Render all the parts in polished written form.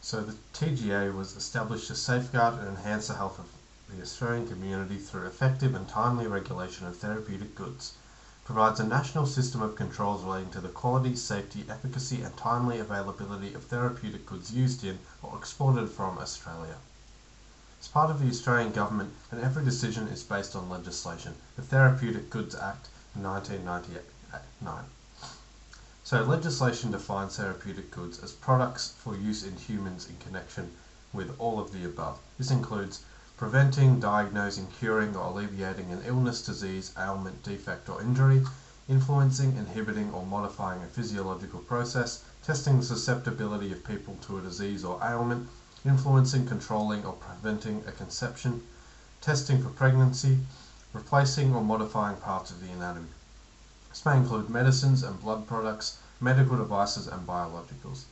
So the TGA was established to safeguard and enhance the health of the Australian community through effective and timely regulation of therapeutic goods, provides a national system of controls relating to the quality, safety, efficacy and timely availability of therapeutic goods used in or exported from Australia. As part of the Australian Government, and every decision is based on legislation, the Therapeutic Goods Act 1999. So legislation defines therapeutic goods as products for use in humans in connection with all of the above. This includes preventing, diagnosing, curing or alleviating an illness, disease, ailment, defect or injury, influencing, inhibiting or modifying a physiological process, testing the susceptibility of people to a disease or ailment, influencing, controlling or preventing a conception, testing for pregnancy, replacing or modifying parts of the anatomy. This may include medicines and blood products, medical devices and biologicals.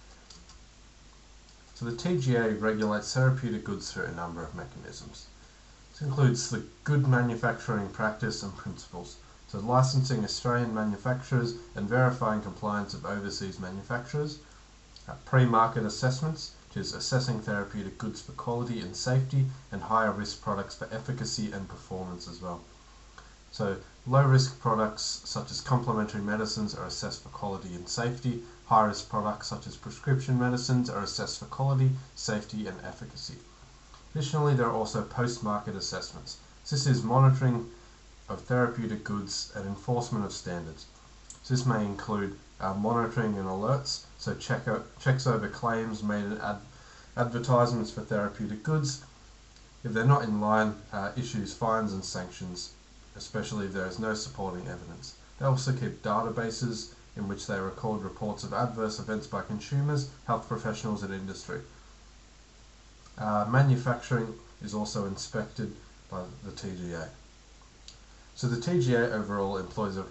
So the TGA regulates therapeutic goods through a number of mechanisms. This includes the good manufacturing practice and principles, so licensing Australian manufacturers and verifying compliance of overseas manufacturers, pre-market assessments, which is assessing therapeutic goods for quality and safety, and higher risk products for efficacy and performance as well. So low-risk products such as complementary medicines are assessed for quality and safety. High-risk products such as prescription medicines are assessed for quality, safety and efficacy. Additionally, there are also post-market assessments. This is monitoring of therapeutic goods and enforcement of standards. This may include monitoring and alerts, so checks over claims made in advertisements for therapeutic goods. If they're not in line, issues fines and sanctions, especially if there is no supporting evidence. They also keep databases in which they record reports of adverse events by consumers, health professionals and industry. Manufacturing is also inspected by the TGA. So the TGA overall employs a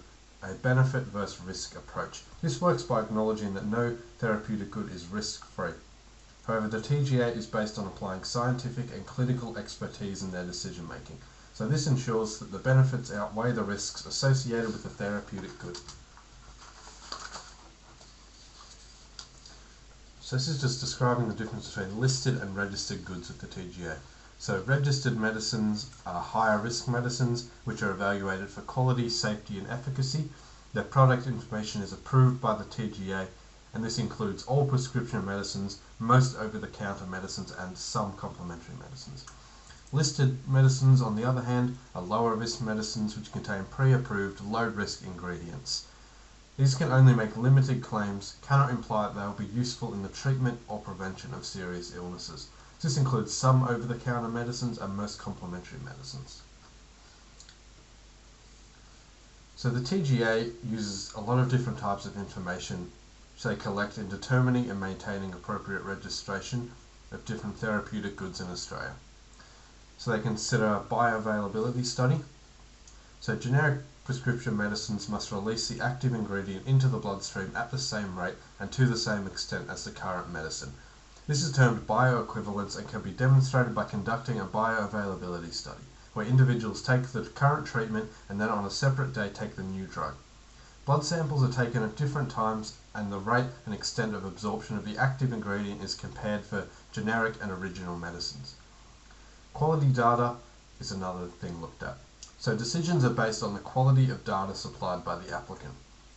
benefit versus risk approach. This works by acknowledging that no therapeutic good is risk-free. However, the TGA is based on applying scientific and clinical expertise in their decision making. So this ensures that the benefits outweigh the risks associated with the therapeutic good. So this is just describing the difference between listed and registered goods with the TGA. So registered medicines are higher risk medicines which are evaluated for quality, safety and efficacy. Their product information is approved by the TGA, and this includes all prescription medicines, most over-the-counter medicines and some complementary medicines. Listed medicines, on the other hand, are lower risk medicines which contain pre-approved low risk ingredients. These can only make limited claims, cannot imply that they will be useful in the treatment or prevention of serious illnesses. This includes some over-the-counter medicines and most complementary medicines. So the TGA uses a lot of different types of information which they collect in determining and maintaining appropriate registration of different therapeutic goods in Australia. So they consider a bioavailability study. So generic prescription medicines must release the active ingredient into the bloodstream at the same rate and to the same extent as the current medicine. This is termed bioequivalence and can be demonstrated by conducting a bioavailability study, where individuals take the current treatment and then on a separate day take the new drug. Blood samples are taken at different times and the rate and extent of absorption of the active ingredient is compared for generic and original medicines. Quality data is another thing looked at. So decisions are based on the quality of data supplied by the applicant.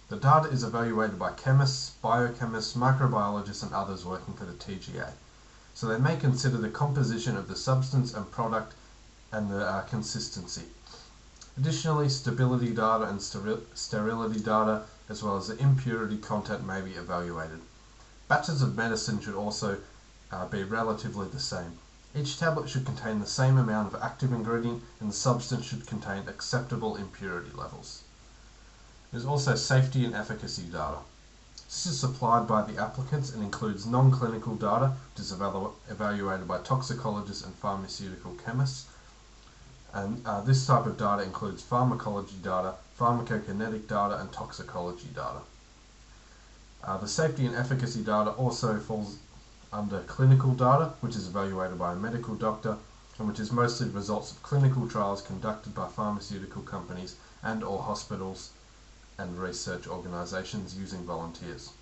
The data is evaluated by chemists, biochemists, microbiologists and others working for the TGA. So they may consider the composition of the substance and product and the consistency. Additionally, stability data and sterility data, as well as the impurity content, may be evaluated. Batches of medicine should also be relatively the same. Each tablet should contain the same amount of active ingredient and the substance should contain acceptable impurity levels. There's also safety and efficacy data. This is supplied by the applicants and includes non-clinical data, which is evaluated by toxicologists and pharmaceutical chemists. And this type of data includes pharmacology data, pharmacokinetic data, and toxicology data. The safety and efficacy data also falls under clinical data, which is evaluated by a medical doctor, and which is mostly results of clinical trials conducted by pharmaceutical companies and or hospitals and research organisations using volunteers.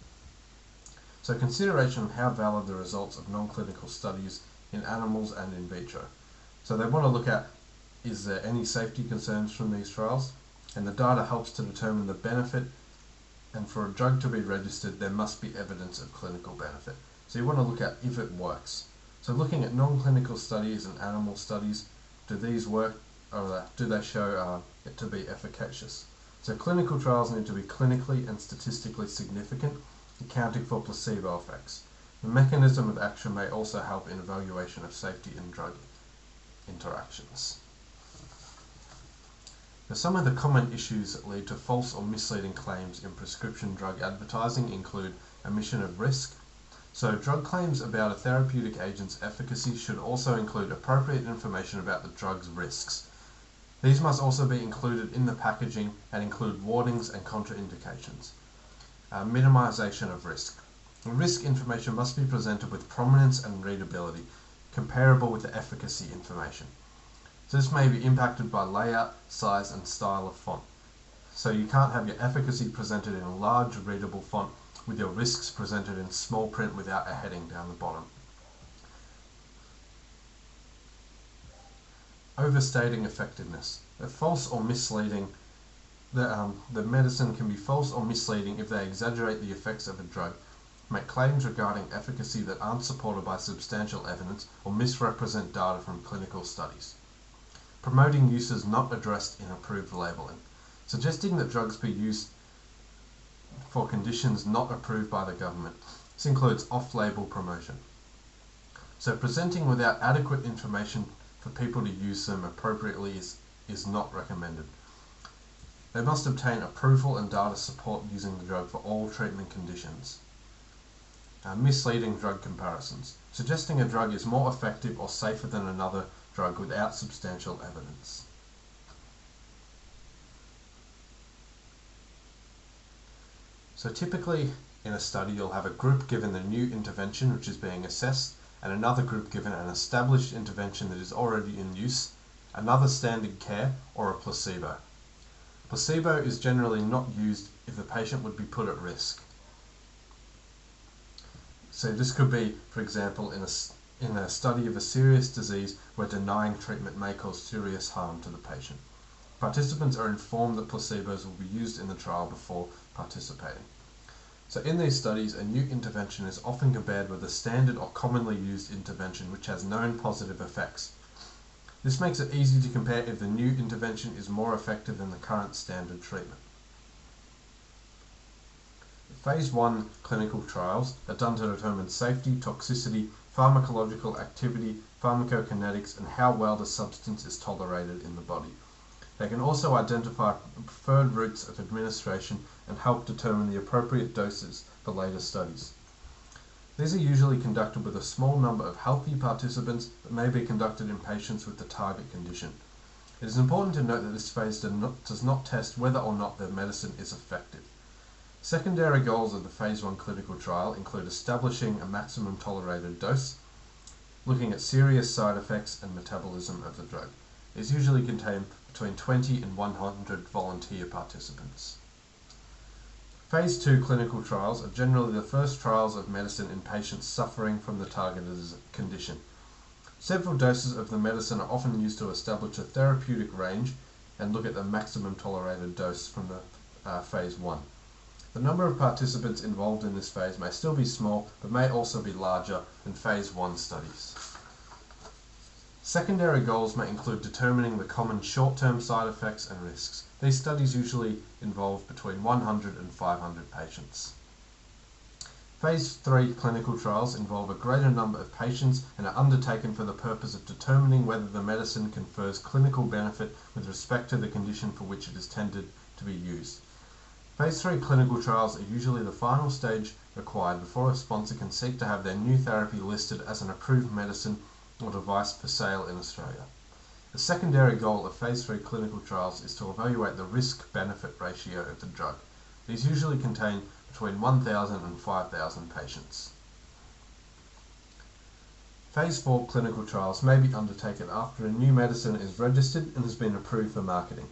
So consideration of how valid the results of non-clinical studies in animals and in vitro. So they want to look at, is there any safety concerns from these trials? And the data helps to determine the benefit, and for a drug to be registered there must be evidence of clinical benefit. So you want to look at if it works. So looking at non-clinical studies and animal studies, do these work, or do they show it to be efficacious? So clinical trials need to be clinically and statistically significant, accounting for placebo effects. The mechanism of action may also help in evaluation of safety in drug interactions. Now, some of the common issues that lead to false or misleading claims in prescription drug advertising include omission of risk. So drug claims about a therapeutic agent's efficacy should also include appropriate information about the drug's risks. These must also be included in the packaging and include warnings and contraindications. Minimization of risk. Risk information must be presented with prominence and readability, comparable with the efficacy information. So this may be impacted by layout, size and style of font. So you can't have your efficacy presented in a large readable font with your risks presented in small print without a heading down the bottom. Overstating effectiveness. False or misleading. The medicine can be false or misleading if they exaggerate the effects of a drug, make claims regarding efficacy that aren't supported by substantial evidence, or misrepresent data from clinical studies. Promoting uses not addressed in approved labeling. Suggesting that drugs be used for conditions not approved by the government. This includes off-label promotion. So presenting without adequate information for people to use them appropriately is not recommended. They must obtain approval and data support using the drug for all treatment conditions. Misleading drug comparisons. Suggesting a drug is more effective or safer than another drug without substantial evidence. So typically in a study you'll have a group given the new intervention which is being assessed, and another group given an established intervention that is already in use, another standard care, or a placebo. Placebo is generally not used if the patient would be put at risk. So this could be, for example, in a study of a serious disease where denying treatment may cause serious harm to the patient. Participants are informed that placebos will be used in the trial before participating. So in these studies, a new intervention is often compared with a standard or commonly used intervention which has known positive effects. This makes it easy to compare if the new intervention is more effective than the current standard treatment. Phase 1 clinical trials are done to determine safety, toxicity, pharmacological activity, pharmacokinetics, and how well the substance is tolerated in the body. They can also identify preferred routes of administration and help determine the appropriate doses for later studies. These are usually conducted with a small number of healthy participants, but may be conducted in patients with the target condition. It is important to note that this phase does not test whether or not the medicine is effective. Secondary goals of the phase 1 clinical trial include establishing a maximum tolerated dose, looking at serious side effects and metabolism of the drug. These usually contain between 20 and 100 volunteer participants. Phase 2 clinical trials are generally the first trials of medicine in patients suffering from the targeted condition. Several doses of the medicine are often used to establish a therapeutic range and look at the maximum tolerated dose from the phase 1. The number of participants involved in this phase may still be small, but may also be larger than phase 1 studies. Secondary goals may include determining the common short-term side effects and risks. These studies usually involve between 100 and 500 patients. Phase 3 clinical trials involve a greater number of patients and are undertaken for the purpose of determining whether the medicine confers clinical benefit with respect to the condition for which it is intended to be used. Phase 3 clinical trials are usually the final stage required before a sponsor can seek to have their new therapy listed as an approved medicine or device for sale in Australia. The secondary goal of phase 3 clinical trials is to evaluate the risk-benefit ratio of the drug. These usually contain between 1,000 and 5,000 patients. Phase 4 clinical trials may be undertaken after a new medicine is registered and has been approved for marketing.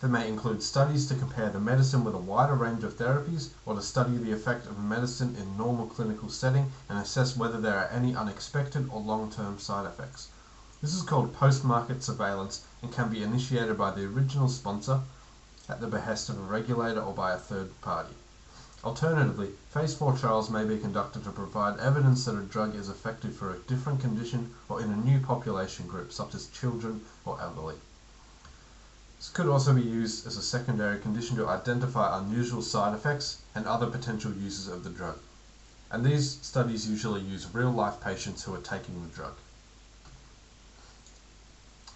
that may include studies to compare the medicine with a wider range of therapies or to study the effect of medicine in normal clinical setting and assess whether there are any unexpected or long-term side effects. This is called post-market surveillance and can be initiated by the original sponsor at the behest of a regulator or by a third party. Alternatively, Phase 4 trials may be conducted to provide evidence that a drug is effective for a different condition or in a new population group, such as children or elderly. This could also be used as a secondary condition to identify unusual side effects and other potential uses of the drug. And these studies usually use real-life patients who are taking the drug.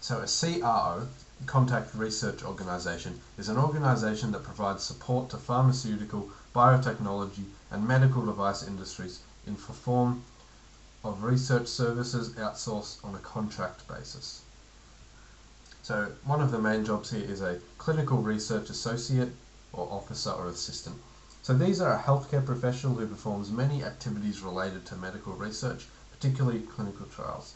So a CRO, Contract Research Organization, is an organization that provides support to pharmaceutical, biotechnology, and medical device industries in the form of research services outsourced on a contract basis. So one of the main jobs here is a clinical research associate or officer or assistant. So these are a healthcare professional who performs many activities related to medical research, particularly clinical trials.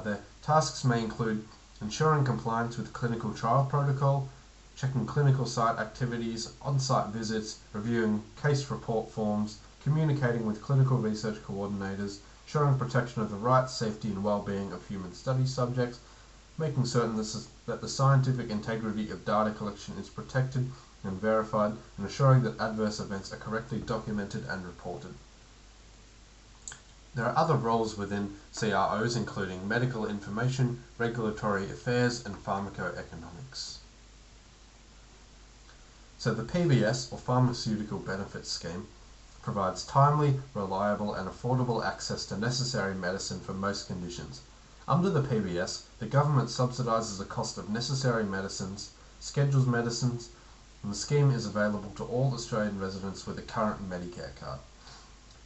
Their tasks may include ensuring compliance with clinical trial protocol, checking clinical site activities, on-site visits, reviewing case report forms, communicating with clinical research coordinators, ensuring protection of the rights, safety and well-being of human study subjects, making certain that the scientific integrity of data collection is protected and verified, and ensuring that adverse events are correctly documented and reported. There are other roles within CROs including medical information, regulatory affairs, and pharmacoeconomics. So the PBS, or Pharmaceutical Benefits Scheme, provides timely, reliable, and affordable access to necessary medicine for most conditions. Under the PBS, the government subsidises the cost of necessary medicines, schedules medicines, and the scheme is available to all Australian residents with a current Medicare card.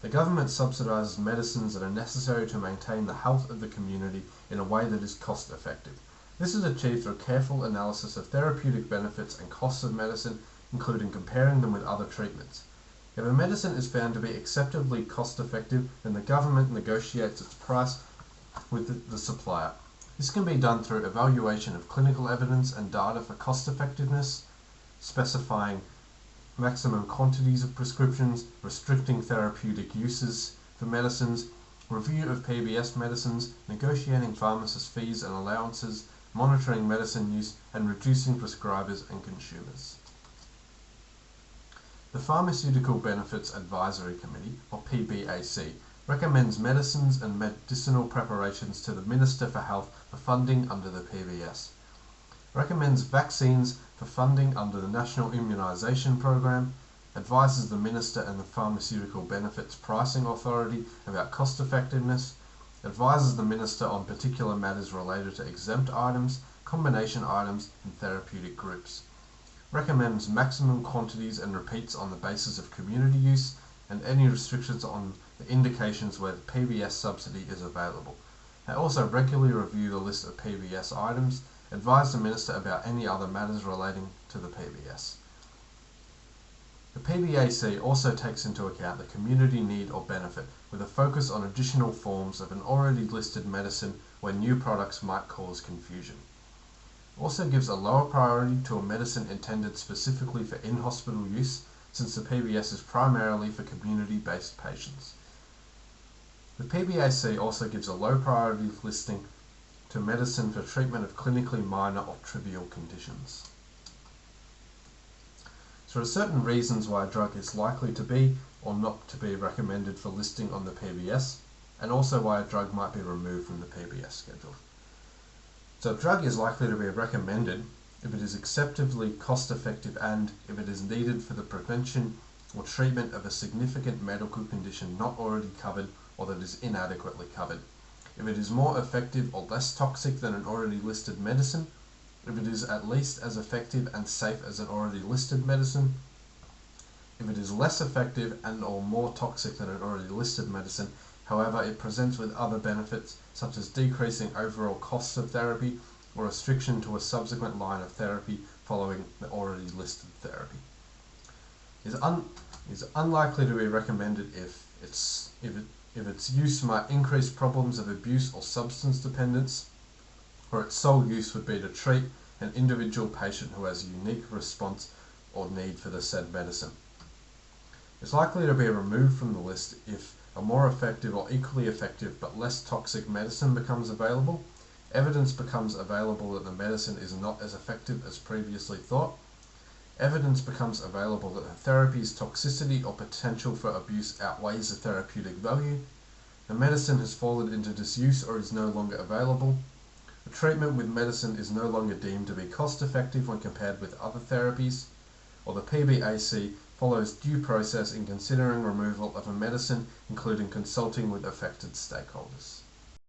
The government subsidises medicines that are necessary to maintain the health of the community in a way that is cost effective. This is achieved through careful analysis of therapeutic benefits and costs of medicine, including comparing them with other treatments. If a medicine is found to be acceptably cost effective, then the government negotiates its price with the supplier. This can be done through evaluation of clinical evidence and data for cost effectiveness, specifying maximum quantities of prescriptions, restricting therapeutic uses for medicines, review of PBS medicines, negotiating pharmacist fees and allowances, monitoring medicine use, and reducing prescribers and consumers. The Pharmaceutical Benefits Advisory Committee, or PBAC, recommends medicines and medicinal preparations to the Minister for Health for funding under the PBS. Recommends vaccines for funding under the National Immunisation Program, advises the Minister and the Pharmaceutical Benefits Pricing Authority about cost effectiveness, advises the Minister on particular matters related to exempt items, combination items, and therapeutic groups. Recommends maximum quantities and repeats on the basis of community use, and any restrictions on the indications where the PBS subsidy is available. They also regularly review the list of PBS items, advise the Minister about any other matters relating to the PBS. The PBAC also takes into account the community need or benefit, with a focus on additional forms of an already listed medicine where new products might cause confusion. It also gives a lower priority to a medicine intended specifically for in-hospital use, since the PBS is primarily for community-based patients. The PBAC also gives a low priority listing to medicine for treatment of clinically minor or trivial conditions. So there are certain reasons why a drug is likely to be or not to be recommended for listing on the PBS, and also why a drug might be removed from the PBS schedule. So a drug is likely to be recommended if it is acceptably cost-effective and if it is needed for the prevention or treatment of a significant medical condition not already covered or that is inadequately covered. If it is more effective or less toxic than an already listed medicine, if it is at least as effective and safe as an already listed medicine, if it is less effective and or more toxic than an already listed medicine, however it presents with other benefits such as decreasing overall costs of therapy or restriction to a subsequent line of therapy following the already listed therapy. It is unlikely to be recommended if its use might increase problems of abuse or substance dependence, or its sole use would be to treat an individual patient who has a unique response or need for the said medicine. It's likely to be removed from the list if a more effective or equally effective but less toxic medicine becomes available, evidence becomes available that the medicine is not as effective as previously thought, evidence becomes available that the therapy's toxicity or potential for abuse outweighs the therapeutic value, the medicine has fallen into disuse or is no longer available, the treatment with medicine is no longer deemed to be cost-effective when compared with other therapies, or the PBAC follows due process in considering removal of a medicine, including consulting with affected stakeholders.